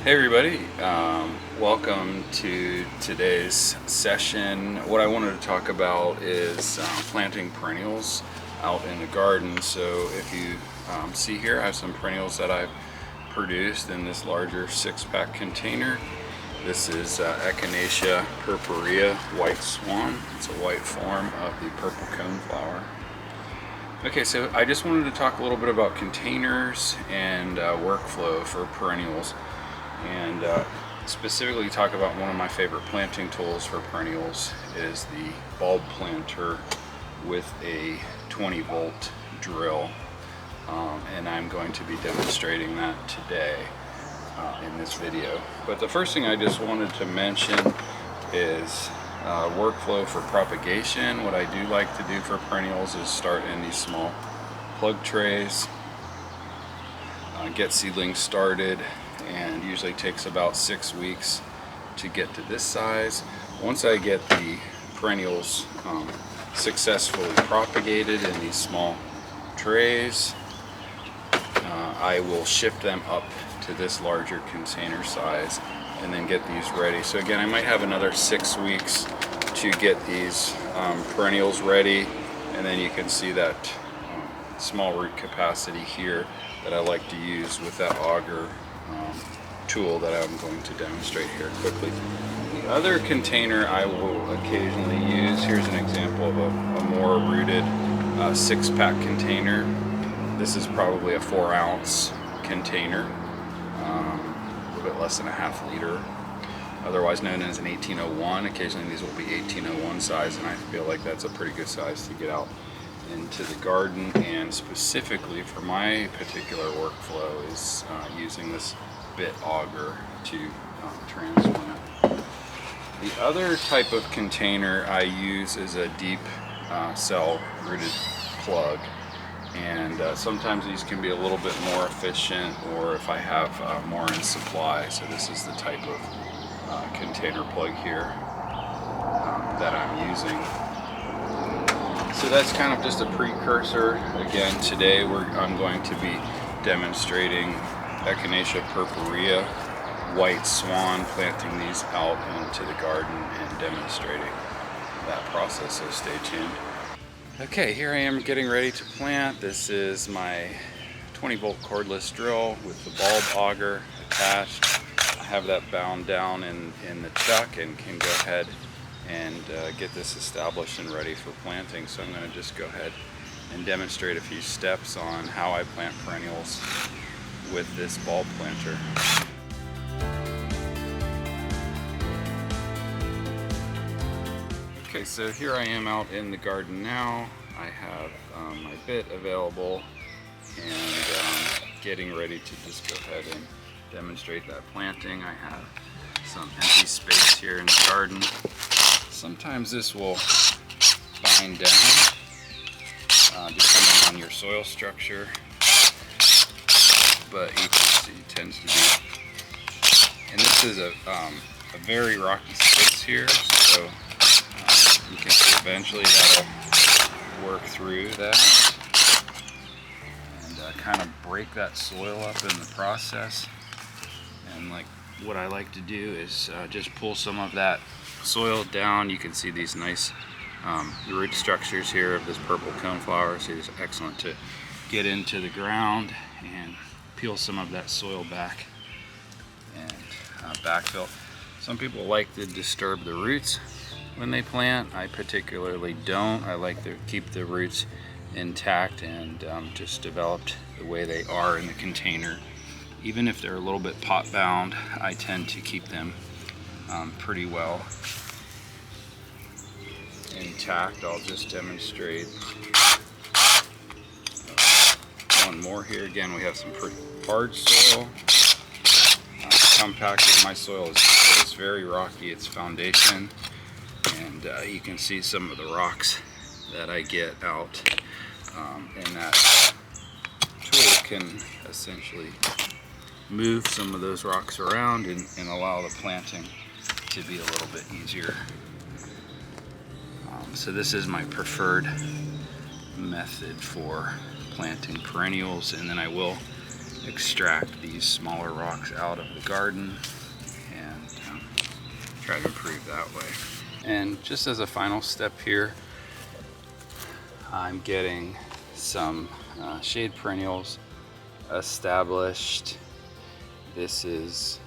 Hey everybody, welcome to today's session. What I wanted to talk about is planting perennials out in the garden. So if you see here, I have some perennials that I've produced in this larger 6-pack container. This is Echinacea purpurea white swan. It's a white form of the purple coneflower. Okay, so I just wanted to talk a little bit about containers and workflow for perennials, and specifically talk about one of my favorite planting tools for perennials is the bulb planter with a 20-volt drill, and I'm going to be demonstrating that today in this video. But the first thing I just wanted to mention is workflow for propagation. What I do like to do for perennials is start in these small plug trays, get seedlings started, and usually takes about 6 weeks to get to this size. Once I get the perennials successfully propagated in these small trays, I will shift them up to this larger container size and then get these ready. So again, I might have another 6 weeks to get these perennials ready, and then you can see that small root capacity here that I like to use with that auger tool that I'm going to demonstrate here quickly. The other container I will occasionally use, here's an example of a more rooted 6-pack container. This is probably a 4-ounce container, a little bit less than a ½ liter, otherwise known as an 1801. Occasionally these will be 1801 size, and I feel like that's a pretty good size to get out into the garden. And specifically for my particular workflow is using this bit auger to transplant. The other type of container I use is a deep cell rooted plug, and sometimes these can be a little bit more efficient, or if I have more in supply. So this is the type of container plug here that I'm using. So that's kind of just a precursor. Again, today I'm going to be demonstrating Echinacea purpurea white swan, planting these out into the garden and demonstrating that process, so stay tuned. Okay, here I am getting ready to plant. This is my 20-volt cordless drill with the bulb auger attached. I have that bound down in the chuck and can go ahead and get this established and ready for planting. So I'm going to just go ahead and demonstrate a few steps on how I plant perennials with this bulb planter. Okay, so here I am out in the garden now. I have my bit available and getting ready to just go ahead and demonstrate that planting. I have some empty space here in the garden. Sometimes this will bind down depending on your soil structure, but you can see it tends to be. And this is a very rocky space here, so you can see eventually that'll work through that and kind of break that soil up in the process. And like what I like to do is just pull some of that soil down. You can see these nice root structures here of this purple coneflower, so it's excellent to get into the ground and peel some of that soil back and backfill. Some people like to disturb the roots when they plant. I particularly don't. I like to keep the roots intact and just developed the way they are in the container. Even if they're a little bit pot bound, I tend to keep them pretty well intact. I'll just demonstrate one more here. Again, we have some pretty hard soil, compacted. My soil is very rocky, it's foundation, and you can see some of the rocks that I get out, and that tool can essentially move some of those rocks around and allow the planting to be a little bit easier. So this is my preferred method for planting perennials, and then I will extract these smaller rocks out of the garden and try to improve that way. And just as a final step here, I'm getting some shade perennials established. This is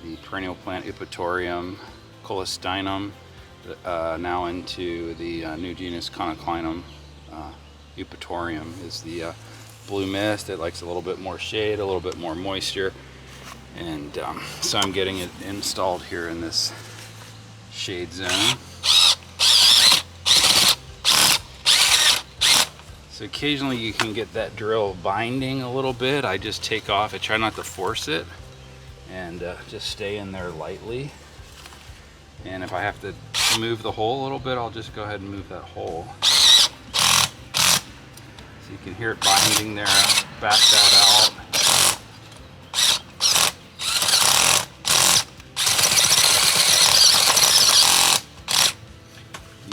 the perennial plant Eupatorium colostynum, now into the new genus Conoclinum. Eupatorium is the blue mist. It likes a little bit more shade, a little bit more moisture, and so I'm getting it installed here in this shade zone. So occasionally you can get that drill binding a little bit. I just take off, I try not to force it, and just stay in there lightly. And if I have to move the hole a little bit, I'll just go ahead and move that hole. So you can hear it binding there, back that out.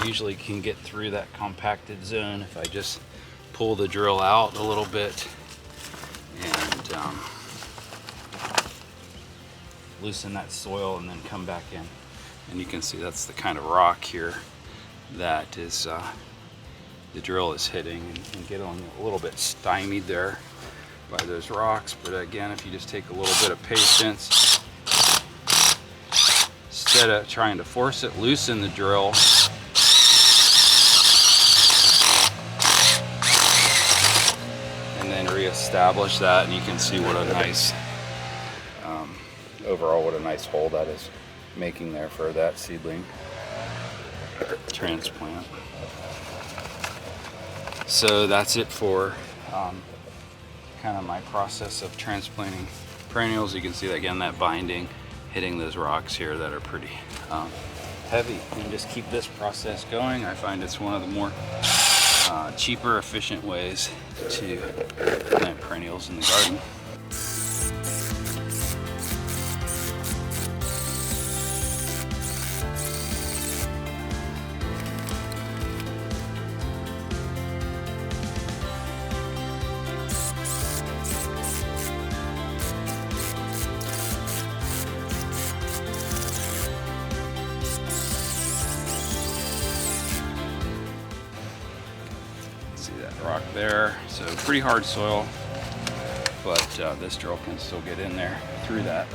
Usually can get through that compacted zone if I just pull the drill out a little bit and loosen that soil and then come back in. And you can see that's the kind of rock here that is the drill is hitting, and getting a little bit stymied there by those rocks. But again, if you just take a little bit of patience, instead of trying to force it, loosen the drill. And then reestablish that, and you can see what a nice, overall, what a nice hole that is making there for that seedling transplant. So that's it for kind of my process of transplanting perennials. You can see that, again, that binding hitting those rocks here that are pretty heavy, and just keep this process going. I find it's one of the more cheaper, efficient ways to plant perennials in the garden. Rock there, so pretty hard soil, but this drill can still get in there through that.